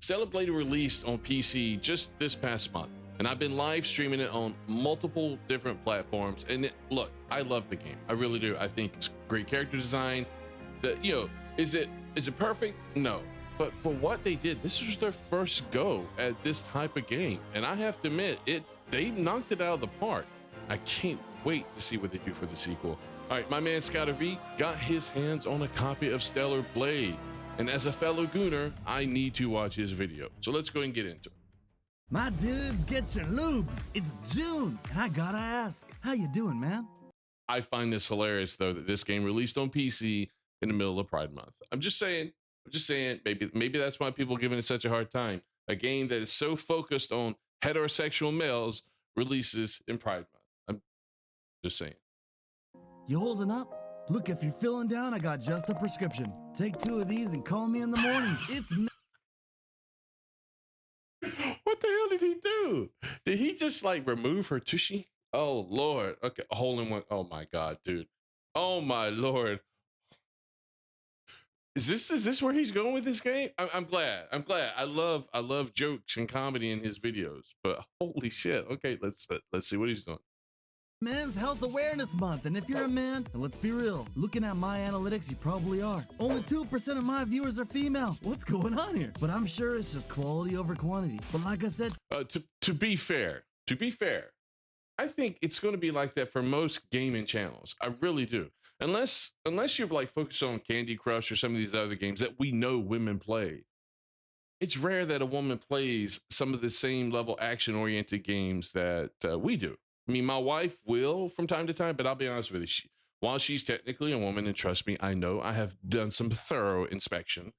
Stellar Blade released on PC just this past month, and I've been live streaming it on multiple different platforms. And look, I love the game. I really do. I think it's great character design. Is it perfect? No. But for what they did, this was their first go at this type of game, and I have to admit, they knocked it out of the park. I can't wait to see what they do for the sequel. All right, my man Scouter V got his hands on a copy of Stellar Blade, and as a fellow gooner, I need to watch his video. So let's go and get into it. My dudes, get your lubes. It's June, and I gotta ask, how you doing, man? I find this hilarious, though, that this game released on PC in the middle of Pride Month. I'm just saying, maybe that's why people are giving it such a hard time. A game that is so focused on heterosexual males releases in Pride Month. I'm just saying. You holding up? Look, if you're feeling down, I got just the prescription. Take 2 of these and call me in the morning. It's What the hell did he do? Did he just like remove her tushy? Oh Lord. Okay, hole in one. Oh my God, dude. Oh my Lord. Is this where he's going with this game? I'm glad. I love jokes and comedy in his videos, but holy shit. Okay, let's see what he's doing. Men's Health Awareness Month, and if you're a man, and let's be real, looking at my analytics, you probably are. Only 2% of my viewers are female. What's going on here? But I'm sure it's just quality over quantity. But like I said, to be fair, I think it's going to be like that for most gaming channels. I really do. Unless you've like focused on Candy Crush or some of these other games that we know women play. It's rare that a woman plays some of the same level action-oriented games that we do. I mean, my wife will from time to time, but I'll be honest with you. While she's technically a woman, and trust me, I know I have done some thorough inspection,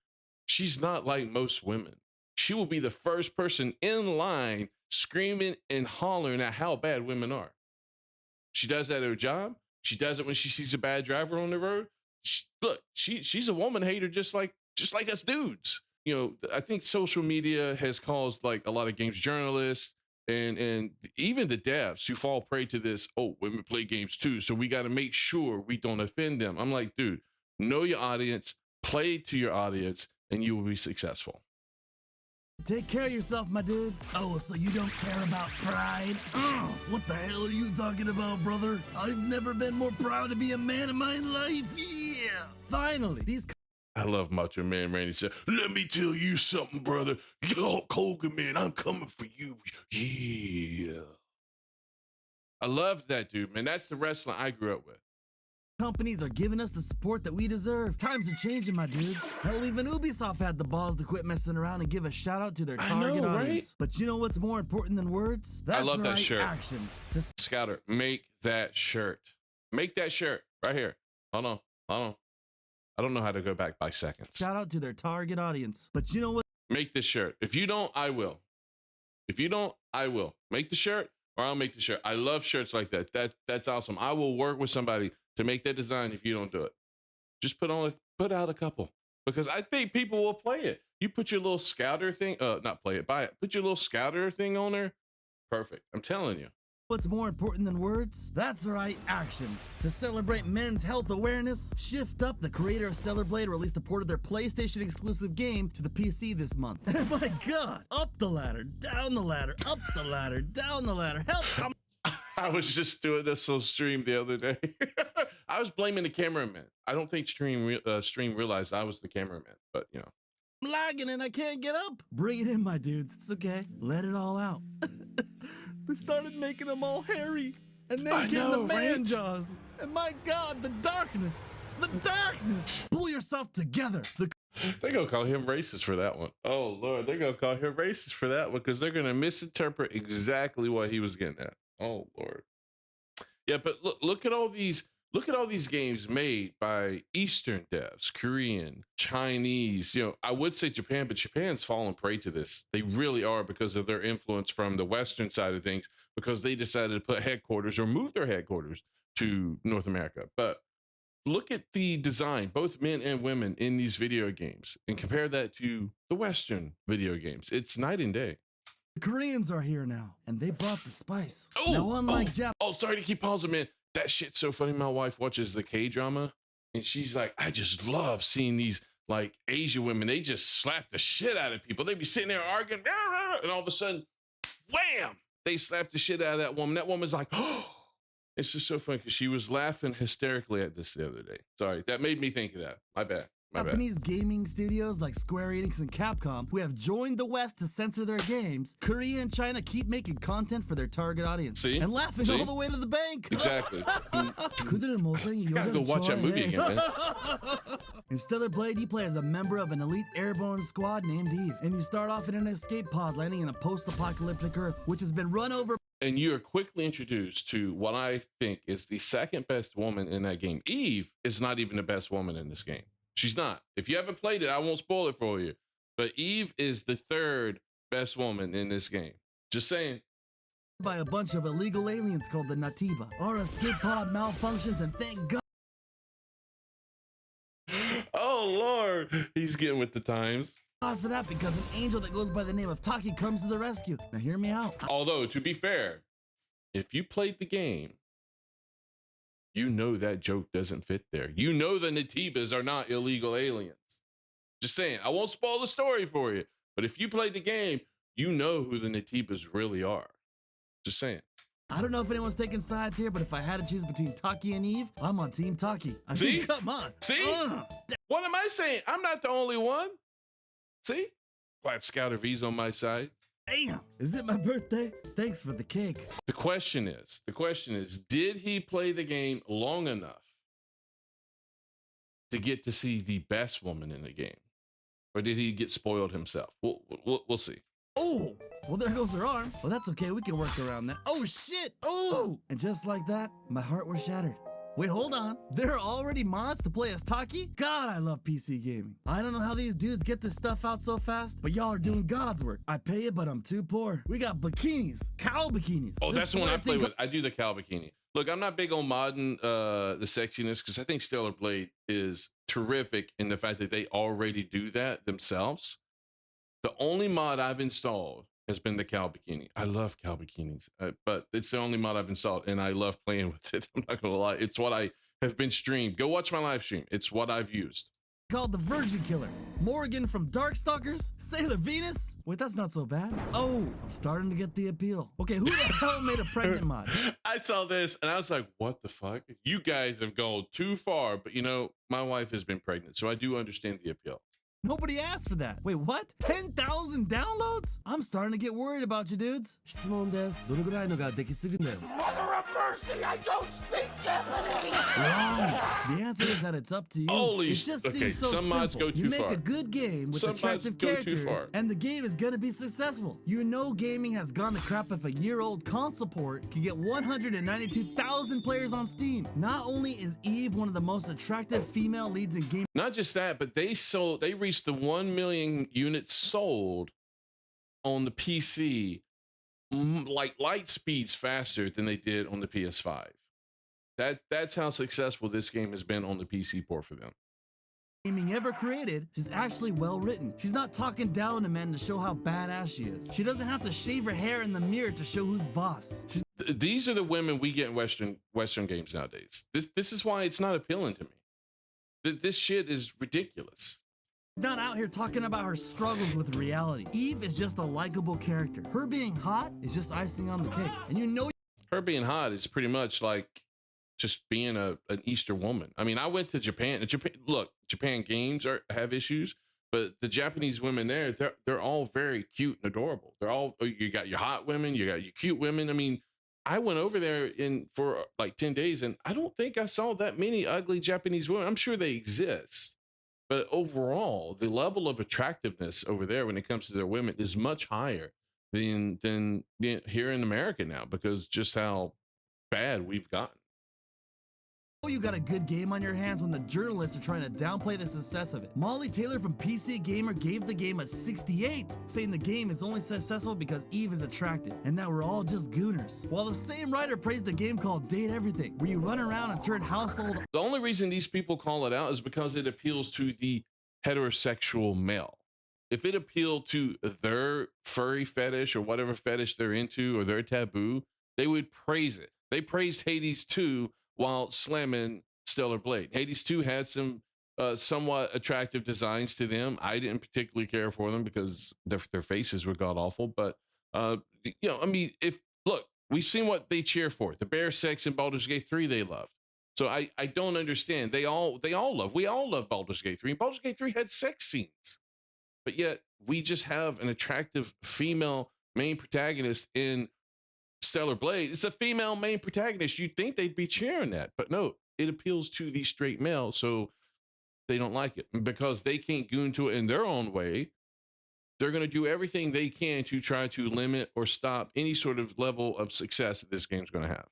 she's not like most women. She will be the first person in line screaming and hollering at how bad women are. She does that at her job. She does it when she sees a bad driver on the road. She's a woman hater just like us dudes. You know, I think social media has caused like a lot of games journalists and even the devs who fall prey to this. Oh, women play games too, so we got to make sure we don't offend them. I'm like, dude, know your audience, play to your audience, and you will be successful. take care of yourself, my dudes. Oh, so you don't care about pride? What the hell are you talking about, brother? I've never been more proud to be a man in my life. Yeah. Finally, these I love Macho Man Randy said, let me tell you something, brother. Hulk Hogan, man, I'm coming for you. Yeah. I love that dude, man. That's the wrestling I grew up with. companies are giving us the support that we deserve. Times are changing, my dudes. Hell, even Ubisoft had the balls to quit messing around and give a shout out to their target audience. But you know what's more important than words? That's I love that shirt. Actions. Scouter, make that shirt. Make that shirt right here. Hold on. I don't know how to go back by seconds. Shout out to their target audience. But you know what? Make this shirt. If you don't, I will. If you don't, I will. Make the shirt or I'll make the shirt. I love shirts like that. That's awesome. I will work with somebody to make that design if you don't do it. Just put out a couple because I think people will play it. You put your little scouter thing, not play it, buy it. Put your little scouter thing on there. Perfect. I'm telling you. What's more important than words? That's right, actions. To celebrate men's health awareness, Shift Up, the creator of Stellar Blade, released a port of their PlayStation exclusive game to the PC this month. And my God, up the ladder, down the ladder, up the ladder, down the ladder. Help! I was just doing this on stream the other day. I was blaming the cameraman. I don't think stream realized I was the cameraman, but you know. I'm lagging and I can't get up. Bring it in, my dudes. It's okay. Let it all out. They started making them all hairy and then getting the man jaws. And my God, the darkness. The darkness. Pull yourself together. They're going to call him racist for that one. Oh, Lord. They're going to call him racist for that one because they're going to misinterpret exactly what he was getting at. Oh, Lord. Yeah, but look at all these games made by Eastern devs, Korean, Chinese. You know, I would say Japan, but Japan's fallen prey to this. They really are because of their influence from the Western side of things, because they decided to put headquarters or move their headquarters to North America. But look at the design, both men and women in these video games, and compare that to the Western video games. It's night and day. The Koreans are here now, and they brought the spice. Now, unlike sorry to keep pausing, man. That shit's so funny. My wife watches the K-drama, and she's like, I just love seeing these like Asian women, they just slap the shit out of people. They be sitting there arguing, and all of a sudden, wham! They slap the shit out of that woman. That woman's like, oh, it's just so funny because she was laughing hysterically at this the other day. Sorry, that made me think of that. My bad. Japanese gaming studios like Square Enix and Capcom, who have joined the West to censor their games, Korea and China keep making content for their target audience. See? And laughing all the way to the bank. Exactly. I gotta go watch that movie again, man. In Stellar Blade, you play as a member of an elite airborne squad named Eve, and you start off in an escape pod landing in a post-apocalyptic Earth, which has been run over. And you are quickly introduced to what I think is the second best woman in that game. Eve is not even the best woman in this game. She's not. If you haven't played it, I won't spoil it for you. But Eve is the third best woman in this game. Just saying. By a bunch of illegal aliens called the Natiba. Our escape pod malfunctions, and thank God. Oh, Lord. He's getting with the times. God for that, because an angel that goes by the name of Taki comes to the rescue. Now hear me out. Although, to be fair, if you played the game, you know that joke doesn't fit there. You know the Natibas are not illegal aliens. Just saying, I won't spoil the story for you, but if you played the game, you know who the Natibas really are. Just saying. I don't know if anyone's taking sides here, but if I had to choose between Taki and Eve, I'm on Team Taki. I See? mean, come on. See? What am I saying? I'm not the only one. See? Glad Scouter V's on my side. Damn, is it my birthday? Thanks for the cake. The question is, did he play the game long enough to get to see the best woman in the game? Or did he get spoiled himself? We'll see. Oh, well, there goes her arm. Well, that's okay. We can work around that. Oh, shit. Oh, and just like that, my heart was shattered. Wait, hold on. There are already mods to play as Taki? God, I love PC gaming. I don't know how these dudes get this stuff out so fast, but y'all are doing God's work. I pay it, but I'm too poor. We got bikinis, cow bikinis. Oh, that's the one I play with. I do the cow bikini. Look, I'm not big on modding the sexiness because I think Stellar Blade is terrific in the fact that they already do that themselves. The only mod I've installed has been the cow bikini. I love cow bikinis, but it's the only mod I've installed, and I love playing with it. I'm not gonna lie. It's what I have been streamed. Go watch my live stream. It's what I've used. Called the Virgin Killer. Morgan from Darkstalkers? Sailor Venus? Wait, that's not so bad. Oh, I'm starting to get the appeal. Okay, who the hell made a pregnant mod? I saw this, and I was like, what the fuck? You guys have gone too far, but you know, my wife has been pregnant, so I do understand the appeal. Nobody asked for that. Wait, what? 10,000 downloads? I'm starting to get worried about you dudes. 質問です。どれぐらいのができすぎんだよ? Mother of mercy, I don't speak Japanese! Wrong. The answer is that it's up to you. Holy it just okay, seems so some mods simple. go too You make far. a good game with Some mods attractive go too characters, far. and the game is gonna be successful. You know gaming has gone to crap if a year-old console port can get 192,000 players on Steam. Not only is Eve one of the most attractive female leads in gaming. Not just that, but they reached the 1 million units sold on the PC like light speeds faster than they did on the PS5. That's how successful this game has been on the PC port for them. Gaming ever created, she's actually well written. She's not talking down to men to show how badass she is. She doesn't have to shave her hair in the mirror to show who's boss. These are the women we get in Western games nowadays. This is why it's not appealing to me. This shit is ridiculous. Not out here talking about her struggles with reality. Eve is just a likable character. Her being hot is just icing on the cake. And you know her being hot is pretty much like just being an Easter woman. I mean, I went to Japan. Look, Japan games have issues, but the Japanese women there, they're all very cute and adorable. They're all, you got your hot women, you got your cute women. I mean, I went over there for like 10 days, and I don't think I saw that many ugly Japanese women. I'm sure they exist. But overall, the level of attractiveness over there when it comes to their women is much higher than here in America now, because just how bad we've gotten. you got a good game on your hands when the journalists are trying to downplay the success of it. Molly Taylor from PC Gamer gave the game a 68, saying the game is only successful because Eve is attractive and that we're all just gooners. While the same writer praised the game called Date Everything, where you run around and turn household. The only reason these people call it out is because it appeals to the heterosexual male. If it appealed to their furry fetish or whatever fetish they're into or their taboo, they would praise it. They praised Hades 2 while slamming Stellar Blade. Hades 2 had some somewhat attractive designs to them. I didn't particularly care for them because their faces were god awful. But I mean, if look, we've seen what they cheer for. The bear sex in Baldur's Gate 3 they loved. So I don't understand. We all love Baldur's Gate 3. And Baldur's Gate 3 had sex scenes. But yet we just have an attractive female main protagonist in Stellar Blade. It's a female main protagonist. You'd think they'd be cheering that, but no, it appeals to the straight male, so they don't like it. And because they can't goon to it in their own way, they're going to do everything they can to try to limit or stop any sort of level of success that this game's going to have.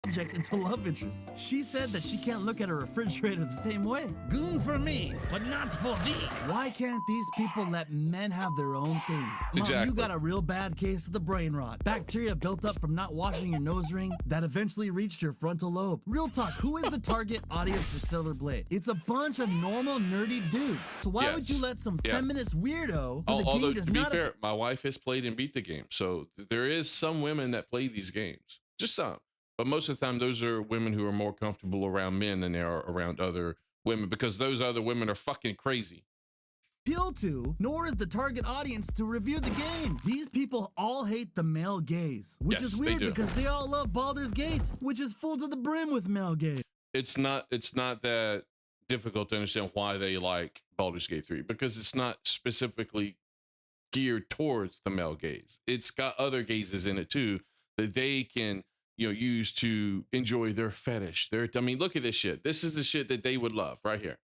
Objects into love interests. She said that she can't look at her refrigerator the same way. Goon for me, but not for thee. Why can't these people let men have their own things? Mom, Exactly. you got a real bad case of the brain rot. Bacteria built up from not washing your nose ring that eventually reached your frontal lobe. Real talk, who is the target audience for Stellar Blade? It's a bunch of normal, nerdy dudes. So why would you let some feminist weirdo who the Although, game does to be not... fair, my wife has played and beat the game, so there is some women that play these games. Just some. But most of the time, those are women who are more comfortable around men than they are around other women because those other women are fucking crazy. appeal to, nor is the target audience to review the game. These people all hate the male gaze, which Yes, is they weird do. because they all love Baldur's Gate, which is full to the brim with male gaze. It's not that difficult to understand why they like Baldur's Gate 3 because it's not specifically geared towards the male gaze. It's got other gazes in it too that they can use to enjoy their fetish. I mean, look at this shit. This is the shit that they would love right here.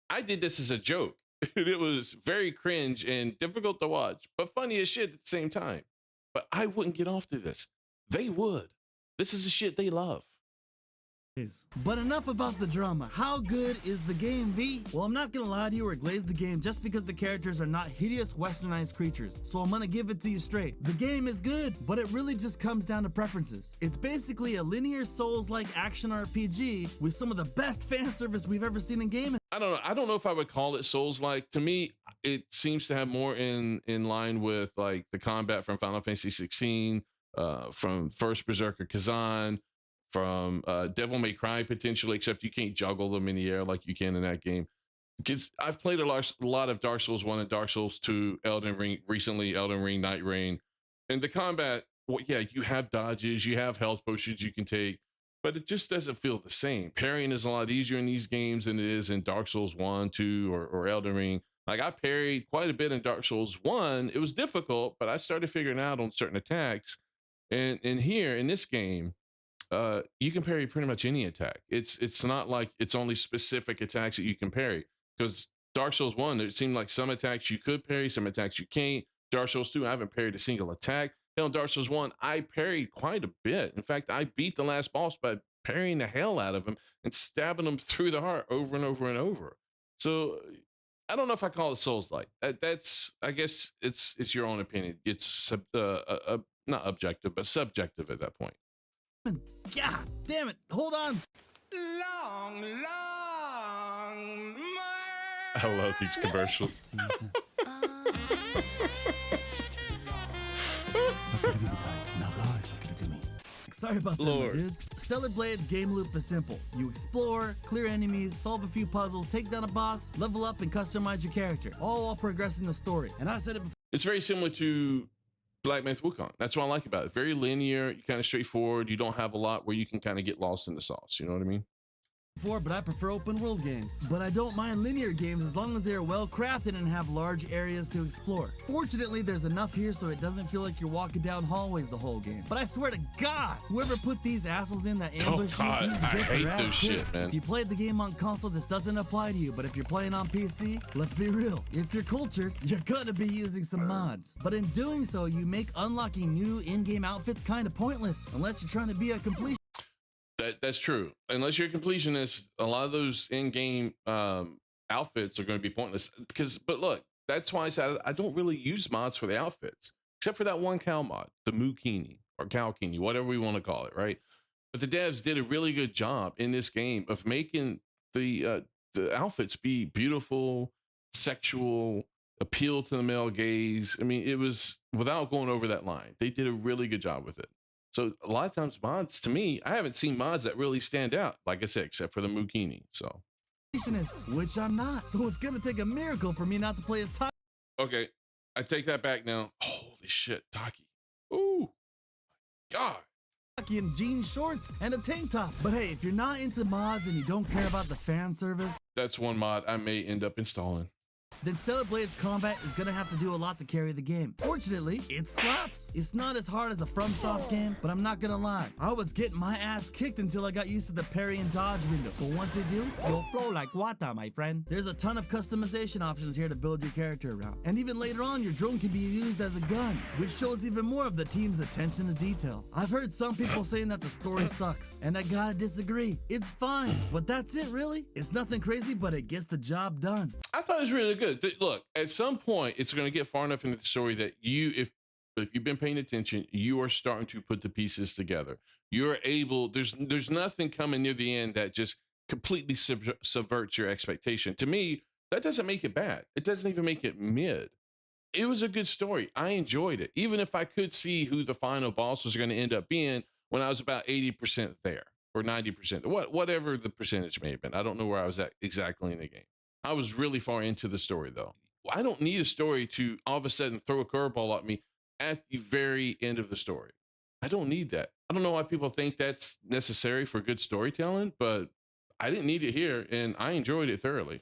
I did this as a joke. It was very cringe and difficult to watch, but funny as shit at the same time. But I wouldn't get off to this. They would. This is the shit they love. But enough about the drama. How good is the game, V? Well, I'm not gonna lie to you or glaze the game just because the characters are not hideous westernized creatures. So I'm gonna give it to you straight. The game is good, but it really just comes down to preferences. It's basically a linear Souls-like action RPG with some of the best fan service we've ever seen in gaming. I don't know if I would call it Souls-like. To me, it seems to have more in line with like the combat from Final Fantasy 16, from First Berserker Kazan, from Devil May Cry potentially, except you can't juggle them in the air like you can in that game. Because I've played a lot of Dark Souls 1 and Dark Souls 2, Elden Ring, recently Elden Ring, Night Rain. And the combat, well, yeah, you have dodges, you have health potions you can take, but it just doesn't feel the same. Parrying is a lot easier in these games than it is in Dark Souls 1, 2, or Elden Ring. Like I parried quite a bit in Dark Souls 1. It was difficult, but I started figuring out on certain attacks. And here in this game, you can parry pretty much any attack. It's not like it's only specific attacks that you can parry. Because Dark Souls 1, it seemed like some attacks you could parry, some attacks you can't. Dark Souls 2, I haven't parried a single attack. Then on Dark Souls 1, I parried quite a bit. In fact, I beat the last boss by parrying the hell out of him and stabbing him through the heart over and over and over. So I don't know if I call it Souls-like. That's, I guess it's your own opinion. It's not objective, but subjective at that point. Yeah, damn it, hold on. Long, long, I love these commercials. Sorry about that, Lord. dudes. Stellar Blade's game loop is simple. You explore, clear enemies, solve a few puzzles, take down a boss, level up, and customize your character, all while progressing the story. And I said it before. It's very similar to Black Myth Wukong. That's what I like about it. Very linear, you kind of straightforward. You don't have a lot where you can kind of get lost in the sauce. You know what I mean? But I prefer open world games. But I don't mind linear games as long as they are well crafted and have large areas to explore. Fortunately, there's enough here so it doesn't feel like you're walking down hallways the whole game. But I swear to God, whoever put these assholes in that ambush God, needs to I get hate their this ass shit, kicked. man. If you played the game on console, this doesn't apply to you. But if you're playing on PC, let's be real. If you're cultured, you're gonna be using some mods. But in doing so, you make unlocking new in-game outfits kind of pointless, unless you're trying to be a completionist. That's true. Unless you're a completionist, a lot of those in-game outfits are going to be pointless. But look, that's why I said I don't really use mods for the outfits, except for that one cow mod, the Mookini or Cowkini, whatever we want to call it, right? But the devs did a really good job in this game of making the outfits be beautiful, sexual, appeal to the male gaze. I mean, it was, without going over that line, they did a really good job with it. So a lot of times mods, to me, I haven't seen mods that really stand out, like I said, except for the Mookini. So which I'm not. So it's gonna take a miracle for me not to play as Okay, I take that back now. Holy shit, Taki. Ooh, God. Taki in jean shorts and a tank top. But hey, if you're not into mods and you don't care about the fan service, That's one mod I may end up installing. then Stellar Blade's combat is gonna have to do a lot to carry the game. Fortunately, it slaps. It's not as hard as a FromSoft game, but I'm not gonna lie. I was getting my ass kicked until I got used to the parry and dodge window. But once you do, you'll flow like water, my friend. There's a ton of customization options here to build your character around. And even later on, your drone can be used as a gun, which shows even more of the team's attention to detail. I've heard some people saying that the story sucks, and I gotta disagree. It's fine, but that's it really. It's nothing crazy, but it gets the job done. I thought it was really good. Look, at some point, it's going to get far enough into the story that if you've been paying attention, you are starting to put the pieces together. You're able. There's nothing coming near the end that just completely subverts your expectation. To me, that doesn't make it bad. It doesn't even make it mid. It was a good story. I enjoyed it, even if I could see who the final boss was going to end up being when I was about 80% there or 90%, whatever the percentage may have been. I don't know where I was at exactly in the game. I was really far into the story, though. I don't need a story to all of a sudden throw a curveball at me at the very end of the story. I don't need that. I don't know why people think that's necessary for good storytelling, but I didn't need it here, and I enjoyed it thoroughly.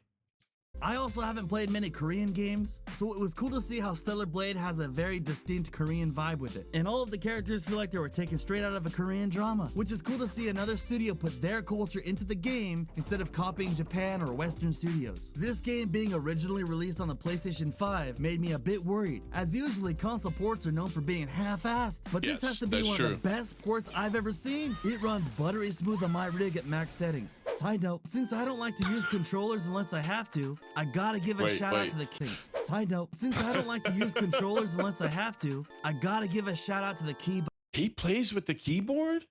I also haven't played many Korean games, so it was cool to see how Stellar Blade has a very distinct Korean vibe with it. And all of the characters feel like they were taken straight out of a Korean drama, which is cool to see another studio put their culture into the game instead of copying Japan or Western studios. This game being originally released on the PlayStation 5 made me a bit worried, as usually console ports are known for being half-assed, but this has to be one of the best ports I've ever seen. It runs buttery smooth on my rig at max settings. Side note, since I don't like to use controllers unless I have to, I gotta give a shout out to the kings. Side note, since I don't like to use controllers unless I have to, I gotta give a shout out to the keyboard. He plays with the keyboard?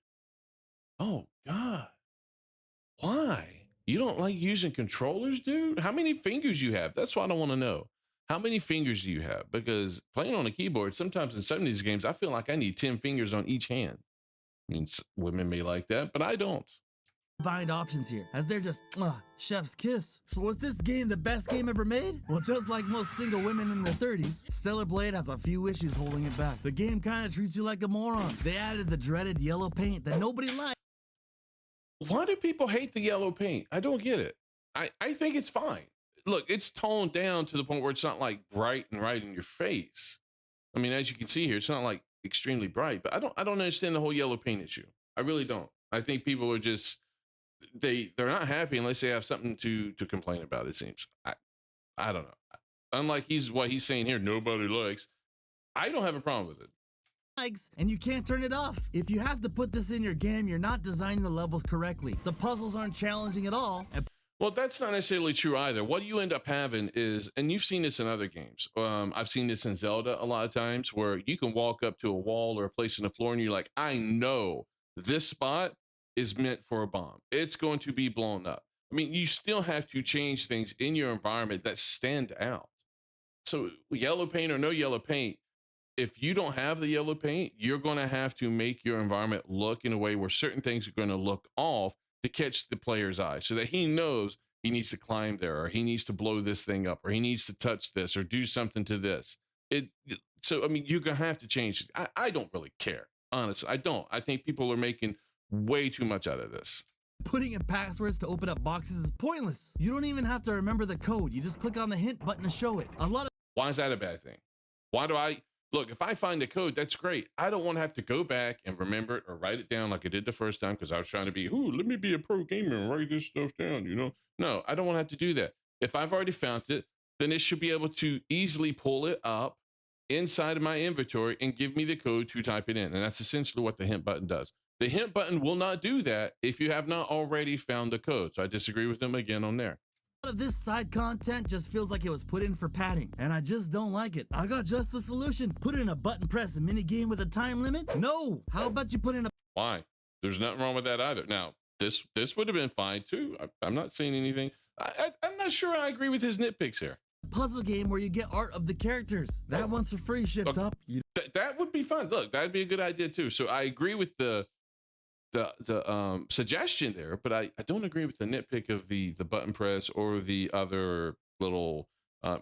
Oh, God. Why? You don't like using controllers, dude? How many fingers you have? That's what I want to know. How many fingers do you have? Because playing on a keyboard, sometimes in some of these games, I feel like I need 10 fingers on each hand. I mean, women may like that, but I don't. Bind options here, as they're just chef's kiss. So was this game the best game ever made? Well, just like most single women in their 30s, Stellar Blade has a few issues holding it back. The game kind of treats you like a moron. They added the dreaded yellow paint that nobody liked. Why do people hate the yellow paint? I don't get it. I think it's fine. Look, it's toned down to the point where it's not like bright and right in your face. I mean, as you can see here, it's not like extremely bright, but I don't understand the whole yellow paint issue. I really don't. I think people are just they're not happy unless they have something to complain about, it seems. I don't know. Unlike what he's saying here, nobody likes. I don't have a problem with it. And you can't turn it off. If you have to put this in your game, you're not designing the levels correctly. The puzzles aren't challenging at all. Well, that's not necessarily true either. What you end up having is, and you've seen this in other games. I've seen this in Zelda a lot of times, where you can walk up to a wall or a place in the floor and you're like, I know this spot is meant for a bomb. It's going to be blown up. I mean, you still have to change things in your environment that stand out. So yellow paint or no yellow paint, if you don't have the yellow paint, you're going to have to make your environment look in a way where certain things are going to look off to catch the player's eye, so that he knows he needs to climb there, or he needs to blow this thing up, or he needs to touch this, or do something to this. So, I mean, you're going to have to change it. I don't really care. Honestly, I don't. I think people are making way too much out of this. Putting in passwords to open up boxes is pointless. You don't even have to remember the code. You just click on the hint button to show it. Why is that a bad thing? Why do I look? If I find the code, that's great. I don't want to have to go back and remember it or write it down like I did the first time, because I was trying to be, let me be a pro gamer and write this stuff down, No, I don't want to have to do that. If I've already found it, then it should be able to easily pull it up inside of my inventory and give me the code to type it in. And that's essentially what the hint button does. The hint button will not do that if you have not already found the code. So I disagree with them again on there. A lot of this side content just feels like it was put in for padding, and I just don't like it. I got just the solution. Put in a button press mini game with a time limit? No. How about you put in a... Why? There's nothing wrong with that either. Now, this would have been fine too. I'm not saying anything. I'm not sure I agree with his nitpicks here. Puzzle game where you get art of the characters. That one's for free. Shift up. That would be fun. Look, that'd be a good idea too. So I agree with the the suggestion there, but I don't agree with the nitpick of the button press or the other little.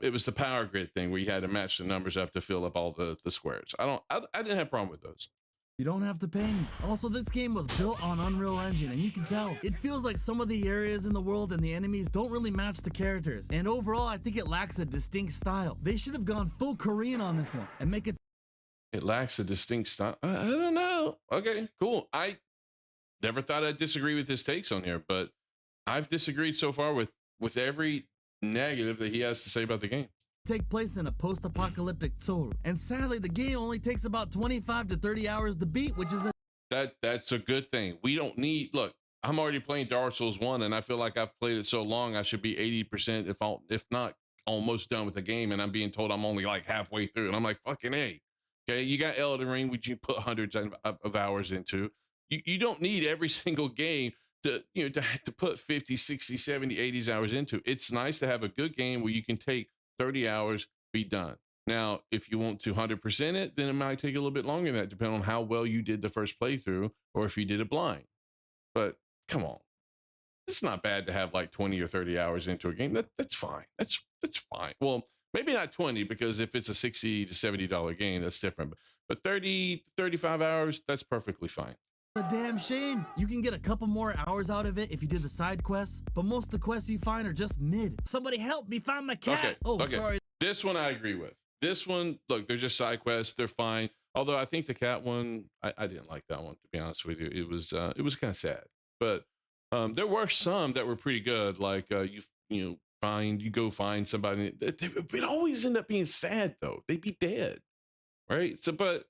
It was the power grid thing where you had to match the numbers up to fill up all the squares. I didn't have a problem with those. You don't have to pay me. Also, this game was built on Unreal Engine, and you can tell. It feels like some of the areas in the world and the enemies don't really match the characters. And overall, I think it lacks a distinct style. They should have gone full Korean on this one and make it. It lacks a distinct style. I don't know. Okay, cool. I never thought I'd disagree with his takes on here, but I've disagreed so far with every negative that he has to say about the game. Take place in a post-apocalyptic Seoul. And sadly, the game only takes about 25 to 30 hours to beat, which is That's a good thing. We don't need, look, I'm already playing Dark Souls 1 and I feel like I've played it so long I should be 80% if not almost done with the game, and I'm being told I'm only like halfway through and I'm like, fucking A. Okay, you got Elden Ring, which you put hundreds of hours into. You don't need every single game to put 50, 60, 70, 80 hours into. It's nice to have a good game where you can take 30 hours, be done. Now, if you want to 100% it, then it might take a little bit longer than that, depending on how well you did the first playthrough or if you did it blind. But come on, it's not bad to have like 20 or 30 hours into a game. That's fine. That's fine. Well, maybe not 20, because if it's a $60 to $70 game, that's different. But 30, 35 hours, that's perfectly fine. a damn shame. You can get a couple more hours out of it if you do the side quests, but most of the quests you find are just mid. Somebody help me find my cat. Okay. Oh, okay. sorry. This one I agree with. This one, look, they're just side quests. They're fine. Although I think the cat one, I didn't like that one, to be honest with you. It was kind of sad. But there were some that were pretty good. Like you go find somebody. It always end up being sad though. They'd be dead, right? So, but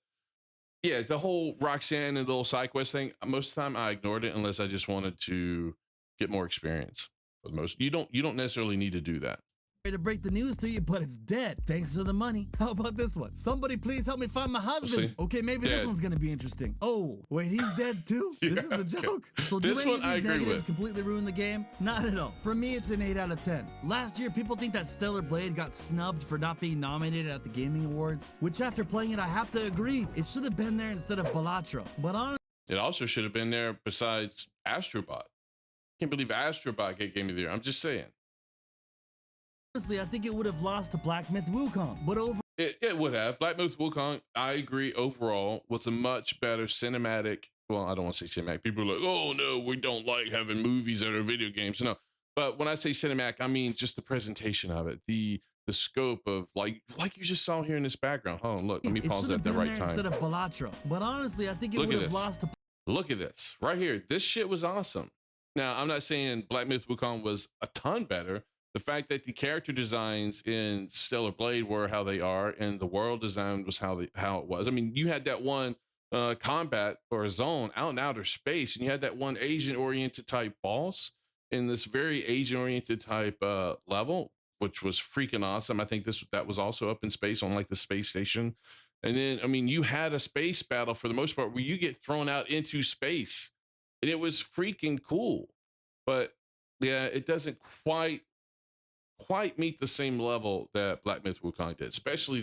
yeah, the whole Roxanne and the little side quest thing. Most of the time, I ignored it unless I just wanted to get more experience. For the most, you don't necessarily need to do that. To break the news to you, but it's dead. Thanks for the money. How about this one? Somebody please help me find my husband. See? Okay, maybe this Dead. one's gonna be interesting. Oh, wait, he's dead too? This is a joke. So do This any one of I these agree negatives with. completely ruin the game? Not at all. For me, it's an 8 out of 10. Last year, people think that Stellar Blade got snubbed for not being nominated at the Gaming Awards, which after playing it, I have to agree, it should have been there instead of Balatro. But honestly, It also should have been there besides Astrobot. Can't believe Astrobot get Game of the Year. I'm just saying. I think it would have lost to Black Myth Wukong, but over It would have. Black Myth Wukong, I agree, overall, was a much better cinematic. Well, I don't want to say cinematic. People are like, oh, no, we don't like having movies that are video games. No. But when I say cinematic, I mean just the presentation of it, the scope of, like you just saw here in this background. Hold on, look, let me it pause should that have at the been right there time. instead of Balatro. But honestly, I think it Look would at have this. lost to Look at this right here. This shit was awesome. Now, I'm not saying Black Myth Wukong was a ton better. The fact that the character designs in Stellar Blade were how they are, and the world design was how it was. I mean, you had that one combat or zone out in outer space, and you had that one Asian-oriented type boss in this very Asian-oriented type level, which was freaking awesome. I think that was also up in space on like the space station. And then, I mean, you had a space battle for the most part where you get thrown out into space, and it was freaking cool. But yeah, it doesn't quite meet the same level that Black Myth Wukong did, especially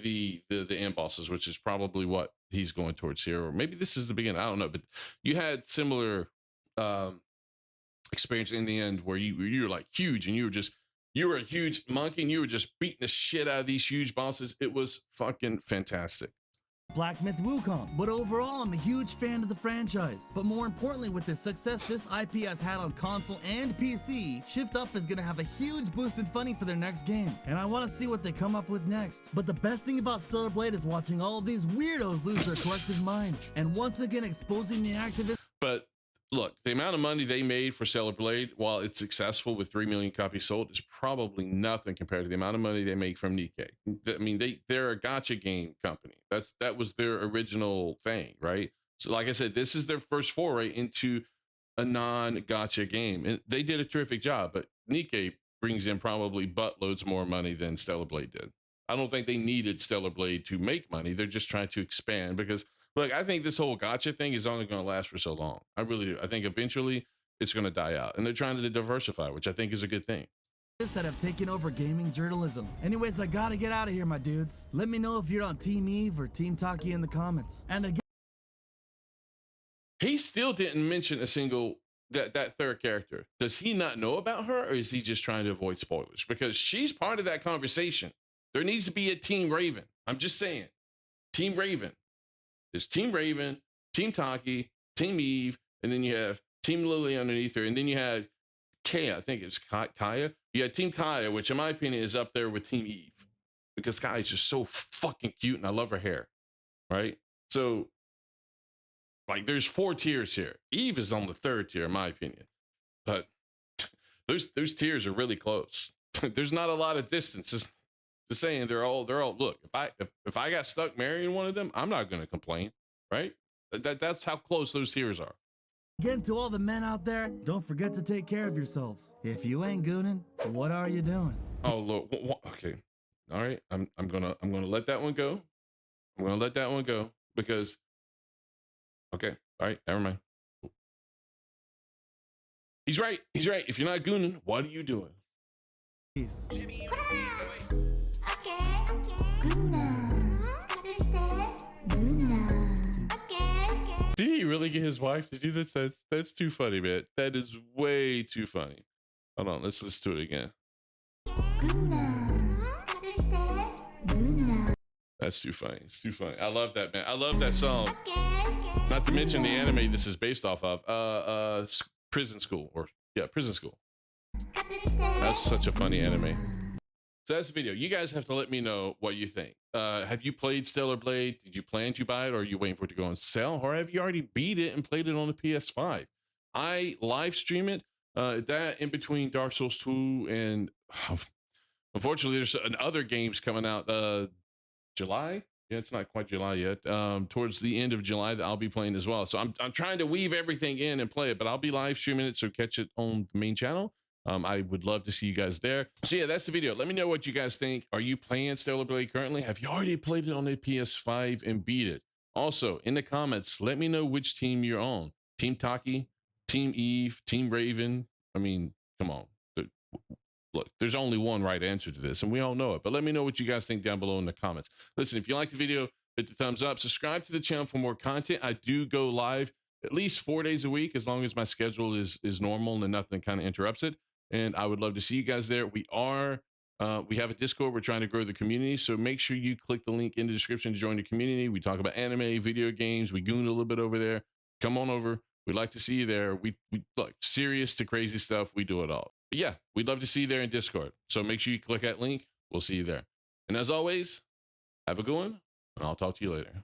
the end bosses, which is probably what he's going towards here. Or maybe this is the beginning. I don't know, but you had similar experience in the end where you were like huge, and you were a huge monkey, and you were just beating the shit out of these huge bosses. It was fucking fantastic. Black Myth Wukong. But overall, I'm a huge fan of the franchise. But more importantly, with the success this IP has had on console and PC, Shift Up is gonna have a huge boost in funding for their next game. And I wanna see what they come up with next. But the best thing about Stellar Blade is watching all of these weirdos lose their collective minds. And once again, exposing the activists. But look, the amount of money they made for Stellar Blade, while it's successful with 3 million copies sold, is probably nothing compared to the amount of money they make from Nikkei. I mean, they're a gacha game company. That was their original thing, right? So like I said, this is their first foray into a non-gacha game. And they did a terrific job, but Nikkei brings in probably buttloads more money than Stellar Blade did. I don't think they needed Stellar Blade to make money. They're just trying to expand because look, I think this whole gacha thing is only going to last for so long. I really do. I think eventually it's going to die out, and they're trying to diversify, which I think is a good thing. That have taken over gaming journalism. Anyways, I gotta get out of here, my dudes. Let me know if you're on Team Eve or Team Taki in the comments. And again, He still didn't mention a single that third character. Does he not know about her, or is he just trying to avoid spoilers? Because she's part of that conversation. There needs to be a Team Raven. I'm just saying, Team Raven. There's Team Raven, Team Taki, Team Eve, and then you have Team Lily underneath her, and then you had Kaya. I think it's Kaya. You had Team Kaya, which in my opinion is up there with Team Eve, because Kaya's just so fucking cute, and I love her hair. Right? So, like, there's 4 tiers here. Eve is on the 3rd tier, in my opinion, but those tiers are really close. There's not a lot of distance. Just saying, they're all. Look, if I got stuck marrying one of them, I'm not going to complain, right? That's how close those tiers are. Again, to all the men out there, don't forget to take care of yourselves. If you ain't gooning, what are you doing? Oh, look. Okay, all right. I'm gonna let that one go. I'm gonna let that one go because. Okay, all right. Never mind. He's right. He's right. If you're not gooning, what are you doing? Peace. Did he really get his wife to do this? That's too funny, man. That is way too funny. Hold on, let's listen to it again. That's too funny. It's too funny. I love that, man. I love that song. Not to mention the anime this is based off of. Prison School, Prison School. That's such a funny anime. So that's the video. You guys have to let me know what you think. Have you played Stellar Blade? Did you plan to buy it, or are you waiting for it to go on sale? Or have you already beat it and played it on the PS5? I live stream it. That in between Dark Souls 2 and unfortunately there's other games coming out July. Yeah, it's not quite July yet. Towards the end of July that I'll be playing as well. So I'm trying to weave everything in and play it, but I'll be live streaming it, so catch it on the main channel. I would love to see you guys there. So yeah, that's the video. Let me know what you guys think. Are you playing Stellar Blade currently? Have you already played it on the PS5 and beat it? Also, in the comments, let me know which team you're on. Team Taki, Team Eve, Team Raven. I mean, come on. Look, there's only one right answer to this, and we all know it. But let me know what you guys think down below in the comments. Listen, if you like the video, hit the thumbs up. Subscribe to the channel for more content. I do go live at least 4 days a week, as long as my schedule is normal and nothing kind of interrupts it. And I would love to see you guys there. We have a Discord. We're trying to grow the community. So make sure you click the link in the description to join the community. We talk about anime, video games. We goon a little bit over there. Come on over. We'd like to see you there. We look, serious to crazy stuff. We do it all. But yeah, we'd love to see you there in Discord. So make sure you click that link. We'll see you there. And as always, have a good one, and I'll talk to you later.